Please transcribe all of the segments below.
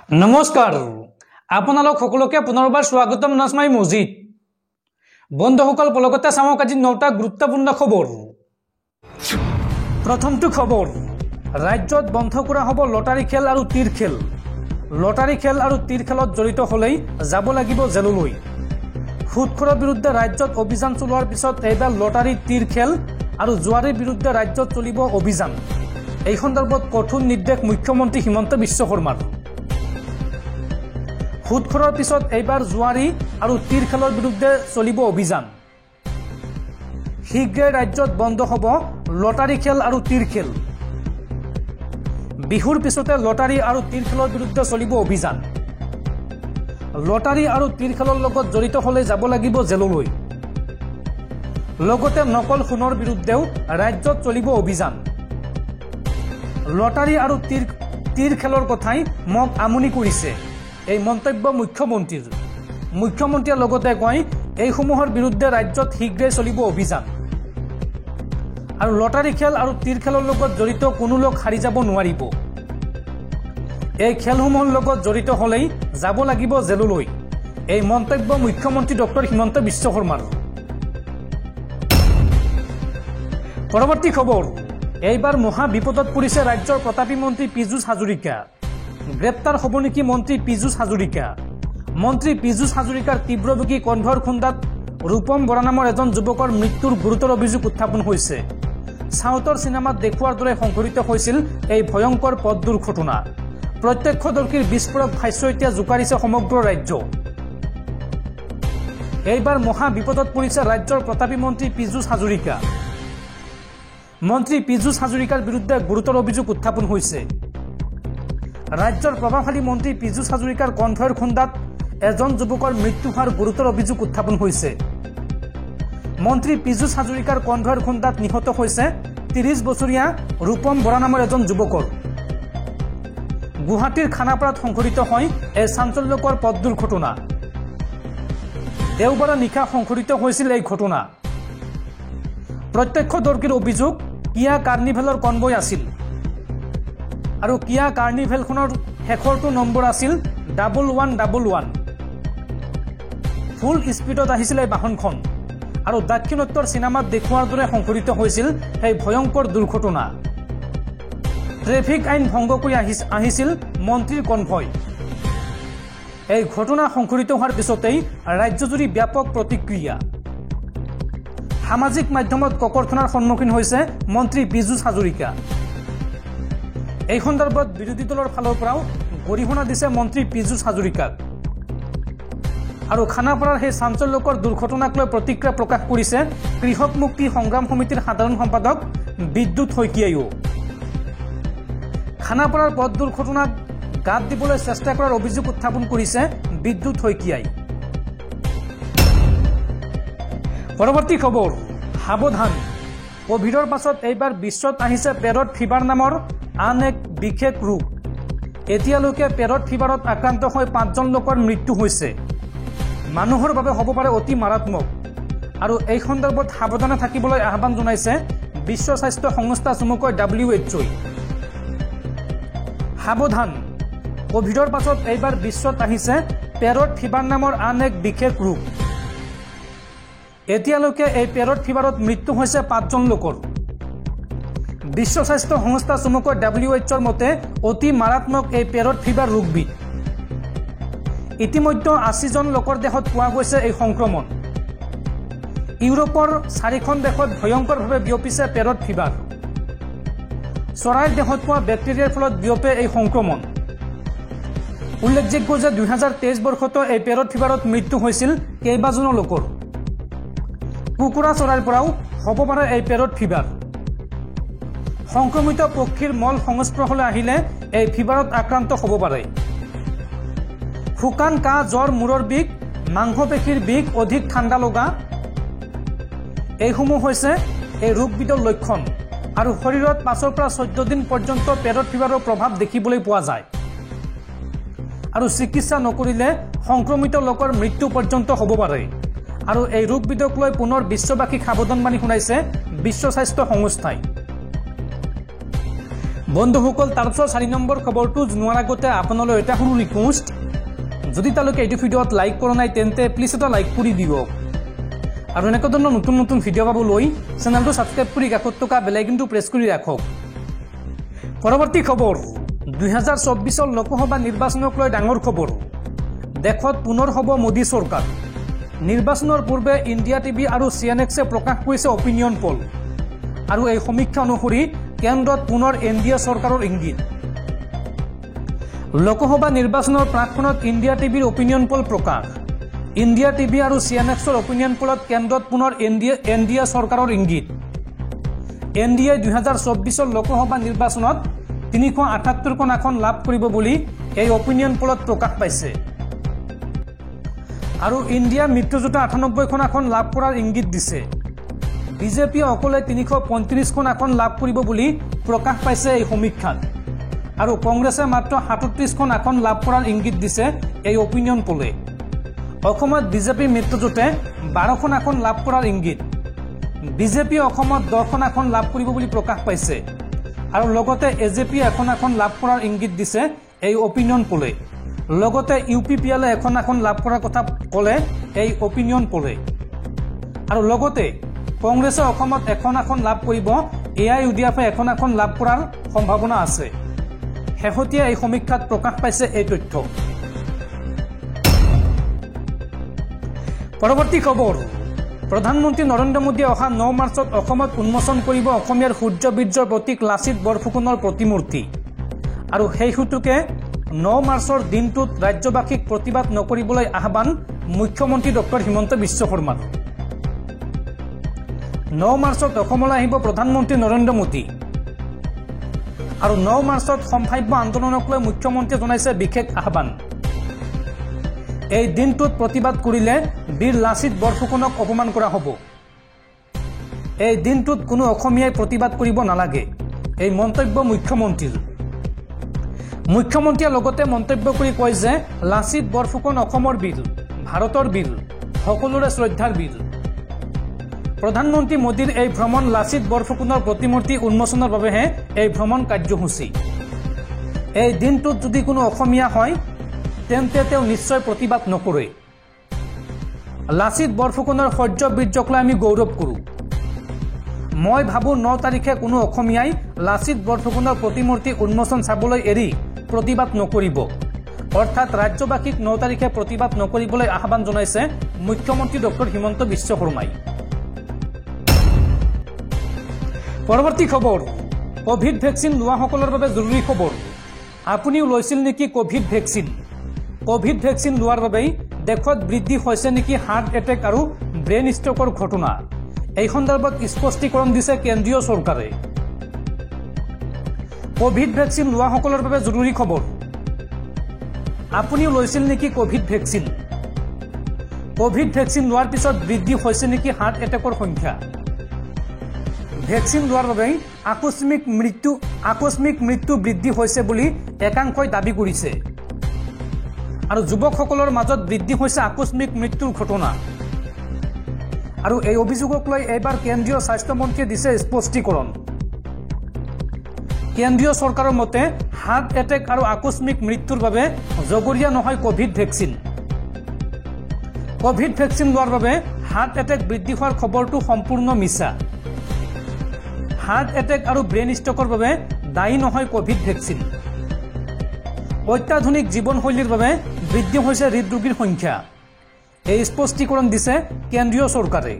নমস্কাৰ আপোনালোক সকলোকে পুনৰবাৰ স্বাগতম নাজমাই মজিদ বন্ধুসকল পলকতে চাওক আজি 9টা গুৰুত্বপূৰ্ণ খবৰ প্ৰথমটো খবৰ ৰাজ্যত বন্ধ কৰা হ'ব লটাৰী খেল আৰু তীৰ খেল লটাৰী খেল আৰু তীৰ খেলত জড়িত হ'লেই যাব লাগিব জেললৈ সুদখোৰৰ বিৰুদ্ধে ৰাজ্যত অভিযান চলোৱাৰ পিছত এইবাৰ লটাৰী তীৰ খেল আৰু জুৱাৰীৰ বিৰুদ্ধে ৰাজ্যত চলিব অভিযান এই সন্দৰ্ভত কঠোৰ নিৰ্দেশ মুখ্যমন্ত্ৰী হিমন্ত বিশ্ব শৰ্মাৰ সুদখোৰৰ পিছত এইবাৰ জুৱাৰী আৰু তীৰ খেলৰ বিৰুদ্ধে চলিব অভিযান শীঘ্ৰে ৰাজ্যত বন্ধ হ'ব লটাৰী খেল আৰু তীৰ খেল বিহুৰ পিছতে লটাৰী আৰু তীৰ খেলৰ বিৰুদ্ধে চলিব অভিযান লটাৰী আৰু তীৰ খেলৰ লগত জড়িত হ'লে যাব লাগিব জেললৈ লগতে নকল সোণৰ বিৰুদ্ধেও ৰাজ্যত চলিব অভিযান লটাৰী আৰু তীৰ খেলৰ কথাই মোক আমনি কৰিছে এই মন্তব্য মুখ্যমন্ত্ৰীয়ে লগতে কয় এইসমূহৰ বিৰুদ্ধে ৰাজ্যত শীঘ্ৰে চলিব অভিযান আৰু লটাৰী খেল আৰু তীৰ খেলৰ লগত জড়িত কোনো লোক হাৰি যাব নোৱাৰিব এই খেলসমূহৰ লগত জড়িত হ'লেই যাব লাগিব জেললৈ এই মন্তব্য মুখ্যমন্ত্ৰী ডক্টৰ হিমন্ত বিশ্ব শৰ্মাৰ পৰৱৰ্তী খবৰ এইবাৰ মহা বিপদত পৰিছে ৰাজ্যৰ প্ৰতাপী মন্ত্ৰী পীযুষ হাজৰিকা গ্ৰেপ্তাৰ হ'ব নেকি মন্ত্ৰী পীযুষ হাজৰিকা মন্ত্ৰী পীযুষ হাজৰিকাৰ তীব্ৰবেগী কনভয়ৰ খুন্দাত ৰূপম বৰা নামৰ এজন যুৱকৰ মৃত্যুৰ গুৰুতৰ অভিযোগ উত্থাপন হৈছে সাউথৰ চিনেমাত দেখুৱাৰ দৰে সংঘটিত হৈছিল এই ভয়ংকৰ পথ দুৰ্ঘটনা প্ৰত্যক্ষদৰ্শীৰ বিস্ফোৰক ভাষ্য এতিয়া জোকাৰিছে সমগ্ৰ ৰাজ্য এইবাৰ মহা বিপদত পৰিছে ৰাজ্যৰ প্ৰতাপী মন্ত্ৰী পীযুষ হাজৰিকা মন্ত্ৰী পীযুষ হাজৰিকাৰ বিৰুদ্ধে গুৰুতৰ অভিযোগ উত্থাপন হৈছে ৰাজ্যৰ প্ৰভাৱশালী মন্ত্ৰী পীযুষ হাজৰিকাৰ কণ্ঠৰ খুন্দাত এজন যুৱকৰ মৃত্যু হোৱাৰ গুৰুতৰ অভিযোগ উত্থাপন হৈছে মন্ত্ৰী পীযুষ হাজৰিকাৰ কণ্ঠৰ খুন্দাত নিহত হৈছে 30 বছৰীয়া ৰূপম বৰা নামৰ এজন যুৱকৰ গুৱাহাটীৰ খানাপাৰাত সংঘটিত হয় এই চাঞ্চল্যকৰ পথ দুৰ্ঘটনা দেওবাৰে নিশা সংঘটিত হৈছিল এই ঘটনা প্ৰত্যক্ষদৰ্শীৰ অভিযোগ কিয়া কাৰ্নিভেলৰ কনভয় আছিল আৰু কিয়া কাৰ্নিভেলখনৰ শেষৰটো নম্বৰ আছিল 1111 ফুল স্পীডত আহিছিল এই বাহনখন আৰু দাক্ষিণাত্যৰ চিনেমাত দেখুৱাৰ দৰে সংঘটিত হৈছিল এই ভয়ংকৰ দুৰ্ঘটনা ট্ৰেফিক আইন ভংগ কৰি আহিছিল মন্ত্ৰীৰ কনভয় এই ঘটনা সংঘটিত হোৱাৰ পিছতেই ৰাজ্যজুৰি ব্যাপক প্ৰতিক্ৰিয়া সামাজিক মাধ্যমত ককৰ্থনাৰ সন্মুখীন হৈছে মন্ত্ৰী পীযুষ হাজৰিকা এই সন্দৰ্ভত বিৰোধী দলৰ ফালৰ পৰাও গৰিহণা দিছে মন্ত্ৰী পীযুষ হাজৰিকাক আৰু খানাপাৰাৰ সেই চাঞ্চল্যকৰ দুৰ্ঘটনাক লৈ প্ৰতিক্ৰিয়া প্ৰকাশ কৰিছে কৃষক মুক্তি সংগ্ৰাম সমিতিৰ সাধাৰণ সম্পাদক বিদ্যুৎ শইকীয়াইও খানাপাৰাৰ পথ দুৰ্ঘটনাক গাত দিবলৈ চেষ্টা কৰাৰ অভিযোগ উত্থাপন কৰিছে বিদ্যুৎ শইকীয়াই পৰৱৰ্তী খবৰ সাৱধান কোভিডৰ পাছত এইবাৰ বিশ্বত আহিছে পেৰট ফিভাৰ নামৰ আন এক বিশেষ ৰোগ এতিয়ালৈকে পেৰট ফিভাৰত আক্ৰান্ত হৈ 5জন লোকৰ মৃত্যু হৈছে মানুহৰ বাবে হ'ব পাৰে অতি মাৰাত্মক আৰু এই সন্দৰ্ভত সাৱধানে থাকিবলৈ আহ্বান জনাইছে বিশ্ব স্বাস্থ্য সংস্থা চমুকৈ WHO সাৱধান কোভিডৰ পাছত এইবাৰ বিশ্বত আহিছে পেৰট ফিভাৰ নামৰ আন এক বিশেষ ৰোগ এতিয়ালৈকে এই পেৰট ফিভাৰত মৃত্যু হৈছে 5জন লোকৰ বিশ্ব স্বাস্থ্য সংস্থা চমুকৈ WHOৰ মতে অতি মাৰাত্মক এই পেৰট ফিভাৰ ৰোগবিধ ইতিমধ্যে 80জন লোকৰ দেহত পোৱা গৈছে এই সংক্ৰমণ ইউৰোপৰ 4খন দেশত ভয়ংকৰভাৱে বিয়পিছে পেৰট ফিভাৰ চৰাইৰ দেহত পোৱা বেক্টেৰিয়াৰ ফলত বিয়পে এই সংক্ৰমণ উল্লেখযোগ্য যে 2023 বৰ্ষতো এই পেৰট ফিভাৰত মৃত্যু হৈছিল কেইবাজনো লোকৰ কুকুৰা চৰাইৰ পৰাও হ'ব পাৰে এই পেৰট ফিভাৰ সংক্ৰমিত পক্ষীৰ মল সংস্পৰ্শলৈ আহিলে এই ফিভাৰত আক্ৰান্ত হ'ব পাৰে শুকান কাহ জ্বৰ মূৰৰ বিষ মাংসপেশীৰ বিষ অধিক ঠাণ্ডা লগা এইসমূহ হৈছে এই ৰোগবিধৰ লক্ষণ আৰু শৰীৰত 5 পৰা 14 দিন পৰ্যন্ত পেৰট ফিভাৰৰ প্ৰভাৱ দেখিবলৈ পোৱা যায় আৰু চিকিৎসা নকৰিলে সংক্ৰমিত লোকৰ মৃত্যু পৰ্যন্ত হ'ব পাৰে আৰু এই ৰোগবিধক লৈ পুনৰ বিশ্ববাসীক সাৱধানবাণী শুনাইছে বিশ্ব স্বাস্থ্য সংস্থাই বন্ধুসকল তাৰপিছত 4 নম্বৰ খবৰটো জনোৱাৰ আগতে আপোনালৈ এটা সৰু ৰিকুৱেষ্ট যদি তালৈকে এইটো ভিডিঅ'ত লাইক কৰা নাই তেন্তে প্লিজ এটা লাইক কৰি দিয়ক আৰু এনেকুৱা ধৰণৰ নতুন নতুন ভিডিঅ' পাবলৈ চেনেলটো সাবস্ক্ৰাইব কৰি কাষত থকা বেল আইকনটো প্ৰেছ কৰি ৰাখক পৰৱৰ্তী খবৰ 2024 লোকসভা নিৰ্বাচনক লৈ ডাঙৰ খবৰ দেখত পুনৰ হ'ব মোদী চৰকাৰ নিৰ্বাচনৰ পূৰ্বে ইণ্ডিয়া টিভি আৰু সিএনএক্সে প্ৰকাশ কৰিছে অপিনিয়ন পল আৰু এই সমীক্ষা অনুসৰি কেন্দ্ৰত পুনৰ এনডিএ চৰকাৰৰ ইংগিত লোকসভা নিৰ্বাচনৰ প্ৰাকক্ষণত ইণ্ডিয়া টিভিৰ অপিনিয়ন পল প্ৰকাশ ইণ্ডিয়া টিভি আৰু সিএনএক্সৰ অপিনিয়ন পলত কেন্দ্ৰত পুনৰ এনডিএ চৰকাৰৰ ইংগিত এনডিএ 2024 লোকসভা নিৰ্বাচনত 378খন আসন লাভ কৰিব বুলি এই অপিনিয়ন পলত প্ৰকাশ পাইছে আৰু ইণ্ডিয়া মিত্ৰজোঁটে 98খন আসন লাভ কৰাৰ ইংগিত দিছে বিজেপিয়ে অকলে 335খন আসন লাভ কৰিব বুলি প্ৰকাশ পাইছে এই সমীক্ষাত আৰু কংগ্ৰেছে মাত্ৰ 37খন আসন লাভ কৰাৰ ইংগিত দিছে এই অপিনিয়ন পলে অসমত বিজেপি মিত্ৰজোঁটে 12খন আসন লাভ কৰাৰ ইংগিত বিজেপিয়ে অসমত 10খন আসন লাভ কৰিব বুলি প্ৰকাশ পাইছে আৰু লগতে এজেপি এখন আসন লাভ কৰাৰ ইংগিত দিছে এই অপিনিয়ন পলে লগতে ইউপিপিএলে এখন আসন লাভ কৰাৰ কথা ক'লে এই অপিনিয়ন পলে আৰু লগতে কংগ্ৰেছে অসমত এখন আসন লাভ কৰিব এআইইউডিএফে এখন আসন লাভ কৰাৰ সম্ভাৱনা আছে শেহতীয়া এই সমীক্ষাত প্ৰকাশ পাইছে এই তথ্য পৰৱৰ্তী খবৰ প্ৰধানমন্ত্ৰী নৰেন্দ্ৰ মোদীয়ে অহা 9 মাৰ্চত অসমত উন্মোচন কৰিব অসমীয়াৰ সূৰ্য বীৰ্যৰ প্ৰতীক লাচিত বৰফুকনৰ প্ৰতিমূৰ্তি আৰু সেই হেতুকে 9 মাৰ্চৰ দিনটোত ৰাজ্যবাসীক প্ৰতিবাদ নকৰিবলৈ আহ্বান মুখ্যমন্ত্ৰী ডক্টৰ হিমন্ত বিশ্ব শৰ্মাৰ 9 মাৰ্চত অসমলৈ আহিব প্ৰধানমন্ত্ৰী নৰেন্দ্ৰ মোদী আৰু 9 মাৰ্চত সম্ভাৱ্য আন্দোলনক লৈ মুখ্যমন্ত্ৰীয়ে জনাইছে বিশেষ আহ্বান এই দিনটোত প্ৰতিবাদ কৰিলে বীৰ লাচিত বৰফুকনক অপমান কৰা হ'ব এই দিনটোত কোনো অসমীয়াই প্ৰতিবাদ কৰিব নালাগে এই মন্তব্য মুখ্যমন্ত্ৰীয়ে লগতে মন্তব্য কৰি কয় যে লাচিত বৰফুকন অসমৰ বীৰ ভাৰতৰ বীৰ সকলোৰে শ্ৰদ্ধাৰ বীৰ প্ৰধানমন্ত্ৰী মোদীৰ এই ভ্ৰমণ লাচিত বৰফুকনৰ প্ৰতিমূৰ্তি উন্মোচনৰ বাবেহে এই ভ্ৰমণ কাৰ্যসূচী এই দিনটোত যদি কোনো অসমীয়া হয় তেন্তে তেওঁ নিশ্চয় প্ৰতিবাদ নকৰে লাচিত বৰফুকনৰ শৌৰ্য বীৰ্যক লৈ আমি গৌৰৱ কৰোঁ মই ভাবোঁ 9 তাৰিখে কোনো অসমীয়াই লাচিত বৰফুকনৰ প্ৰতিমূৰ্তি উন্মোচন চাবলৈ এৰি প্ৰতিবাদ নকৰিব অৰ্থাৎ ৰাজ্যবাসীক 9 তাৰিখে প্ৰতিবাদ নকৰিবলৈ আহ্বান জনাইছে মুখ্যমন্ত্ৰী ডক্টৰ হিমন্ত বিশ্ব শৰ্মাই পৰৱৰ্তী খবৰ কোভিড ভেকচিন লোৱাসকলৰ বাবে জৰুৰী খবৰ আপুনিও লৈছিল নেকি কোভিড ভেকচিন লোৱাৰ বাবে দেশত বৃদ্ধি হৈছে নেকি হাৰ্ট এটেক আৰু ব্ৰেইন ষ্ট্ৰোকৰ ঘটনা এই সন্দৰ্ভত স্পষ্টীকৰণ দিছে কেন্দ্ৰীয় চৰকাৰে কোভিড ভেকচিন লোৱাসকলৰ বাবে জৰুৰী খবৰ আপুনিও লৈছিল নেকি কোভিড ভেকচিন লোৱাৰ পিছত বৃদ্ধি হৈছে নেকি হাৰ্ট এটেকৰ সংখ্যা ভেকচিন লোৱাৰ বাবে আকস্মিক মৃত্যু বৃদ্ধি হৈছে বুলি একাংশই দাবী কৰিছে আৰু যুৱকসকলৰ মাজত বৃদ্ধি হৈছে আকস্মিক মৃত্যুৰ ঘটনা আৰু এই অভিযোগক লৈ এবাৰ কেন্দ্ৰীয় স্বাস্থ্য মন্ত্ৰীয়ে দিছে স্পষ্টীকৰণ কেন্দ্ৰীয় চৰকাৰৰ মতে হাৰ্ট এটেক আৰু আকস্মিক মৃত্যুৰ বাবে জগৰীয়া নহয় কোভিড ভেকচিন লোৱাৰ বাবে হাৰ্ট এটেক বৃদ্ধি হোৱাৰ খবৰটো সম্পূৰ্ণ মিছা হাৰ্ট এটেক আৰু ব্ৰেইন ষ্ট্ৰোকৰ বাবে দায়ী নহয় কোভিড ভেকচিন অত্যাধুনিক জীৱনশৈলীৰ বাবে বৃদ্ধি হৈছে হৃদৰোগীৰ সংখ্যা এই স্পষ্টীকৰণ দিছে কেন্দ্ৰীয় চৰকাৰে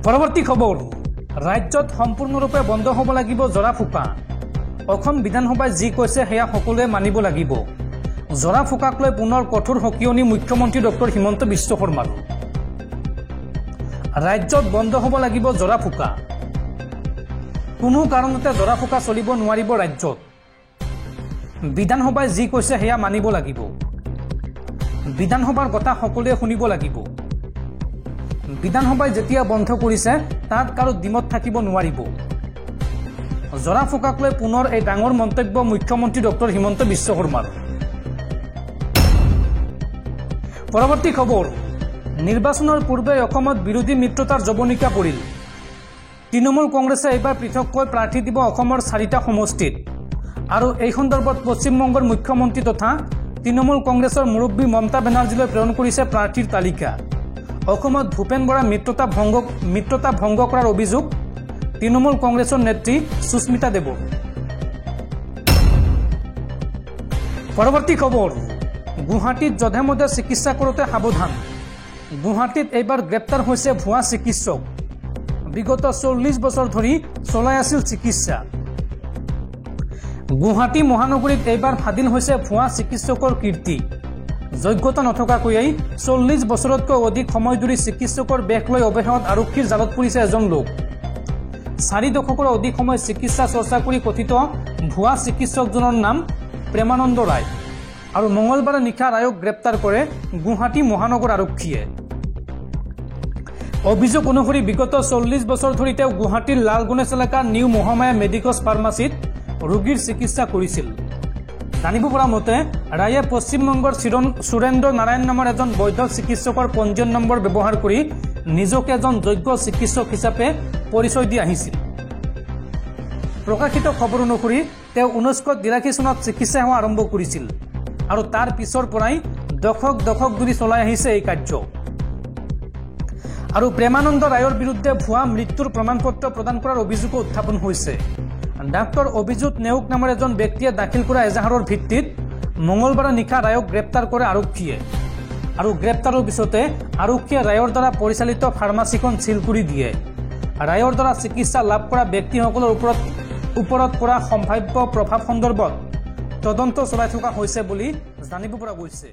পৰৱৰ্তী খবৰ ৰাজ্যত সম্পূৰ্ণৰূপে বন্ধ হ'ব লাগিব জৰা ফুকা অসম বিধানসভাই যি কৈছে সেয়া সকলোৱে মানিব লাগিব জৰা ফুকাক লৈ পুনৰ কঠোৰ সকিয়নি মুখ্যমন্ত্ৰী ডক্টৰ হিমন্ত বিশ্ব শৰ্মাৰ ৰাজ্যত বন্ধ হ'ব লাগিব জৰা ফুকা কোনো কাৰণতে জৰা ফুকা চলিব নোৱাৰিব ৰাজ্যত বিধানসভাই যি কৈছে সেয়া মানিব লাগিব বিধানসভাৰ কথা সকলোৱে শুনিব লাগিব বিধানসভাই যেতিয়া বন্ধ কৰিছে তাত কাৰো দিমত থাকিব নোৱাৰিব জৰা ফুকাক লৈ পুনৰ এই ডাঙৰ মন্তব্য মুখ্যমন্ত্ৰী ডক্টৰ হিমন্ত বিশ্ব শৰ্মাৰ পৰৱৰ্তী খবৰ নিৰ্বাচনৰ পূৰ্বে অসমত বিৰোধী মিত্ৰতাৰ জবনিকা পৰিল তৃণমূল কংগ্ৰেছে এইবাৰ পৃথককৈ প্ৰাৰ্থী দিব অসমৰ 4টা সমষ্টিত আৰু এই সন্দৰ্ভত পশ্চিমবংগৰ মুখ্যমন্ত্ৰী তথা তৃণমূল কংগ্ৰেছৰ মুৰব্বী মমতা বেনাৰ্জীলৈ প্ৰেৰণ কৰিছে প্ৰাৰ্থীৰ তালিকা। অসমত ভূপেন বৰাৰ মিত্ৰতা ভংগ কৰাৰ অভিযোগ তৃণমূল কংগ্ৰেছৰ নেত্ৰী সুস্মিতা দেৱ। পৰৱৰ্তী খবৰ, গুৱাহাটীত যধে মধে চিকিৎসা কৰোঁতে সাৱধান। গুৱাহাটীত এইবাৰ গ্ৰেপ্তাৰ হৈছে ভুৱা চিকিৎসক। বিগত 40 বছৰ ধৰি চলাই আছিল চিকিৎসা। গুৱাহাটী মহানগৰীত এইবাৰ ফাদিল হৈছে ভুৱা চিকিৎসকৰ কীৰ্তি। যোগ্যতা নথকাকৈয়ে 40 বছৰতকৈ অধিক সময় ধৰি চিকিৎসকৰ বেশ লৈ অৱশেষত আৰক্ষীৰ জালত পৰিছে এজন লোক। 4 দশকৰ অধিক সময় চিকিৎসা চৰ্চা কৰি কথিত ভুৱা চিকিৎসকজনৰ নাম প্ৰেমানন্দ ৰায় আৰু মঙলবাৰে নিশা ৰায়ক গ্ৰেপ্তাৰ কৰে গুৱাহাটী মহানগৰ আৰক্ষীয়ে। অভিযোগ অনুসৰি বিগত 40 বছৰ ধৰি তেওঁ গুৱাহাটীৰ লাল গণেশ এলেকাৰ নিউ মহামায়া মেডিকছ ফাৰ্মাচীত ৰোগীৰ চিকিৎসা কৰিছিল। জানিব পৰা মতে ৰায়ে পশ্চিমবংগৰ সুৰেন্দ্ৰ নাৰায়ণ নামৰ এজন বৈধ চিকিৎসকৰ পঞ্জীয়ন নম্বৰ ব্যৱহাৰ কৰি নিজকে এজন যোগ্য চিকিৎসক হিচাপে পৰিচয় দি আহিছিল। প্ৰকাশিত খবৰ অনুসৰি তেওঁ 1983 চনত চিকিৎসা সেৱা আৰম্ভ কৰিছিল আৰু তাৰ পিছৰ পৰাই দশক ধৰি চলাই আহিছে এই কাৰ্য। আৰু প্ৰেমানন্দ ৰায়ৰ বিৰুদ্ধে ভুৱা মৃত্যুৰ প্ৰমাণপত্ৰ প্ৰদান কৰাৰ অভিযোগো উত্থাপন হৈছে। ডাক্তৰ অভিজিত নেওগ নামৰ এজন ব্যক্তিয়ে দাখিল কৰা এজাহাৰৰ ভিত্তিত মঙলবাৰে নিশা ৰায়ক গ্ৰেপ্তাৰ কৰে আৰক্ষীয়ে আৰু গ্ৰেপ্তাৰৰ পিছতে আৰক্ষীয়ে ৰায়ৰ দ্বাৰা পৰিচালিত ফাৰ্মাচীখন চিল কৰি দিয়ে। ৰায়ৰ দ্বাৰা চিকিৎসা লাভ কৰা ব্যক্তিসকলৰ ওপৰত পৰা সম্ভাৱ্য প্ৰভাৱ সন্দৰ্ভত তদন্ত চলাই থকা হৈছে বুলি জানিব পৰা গৈছে।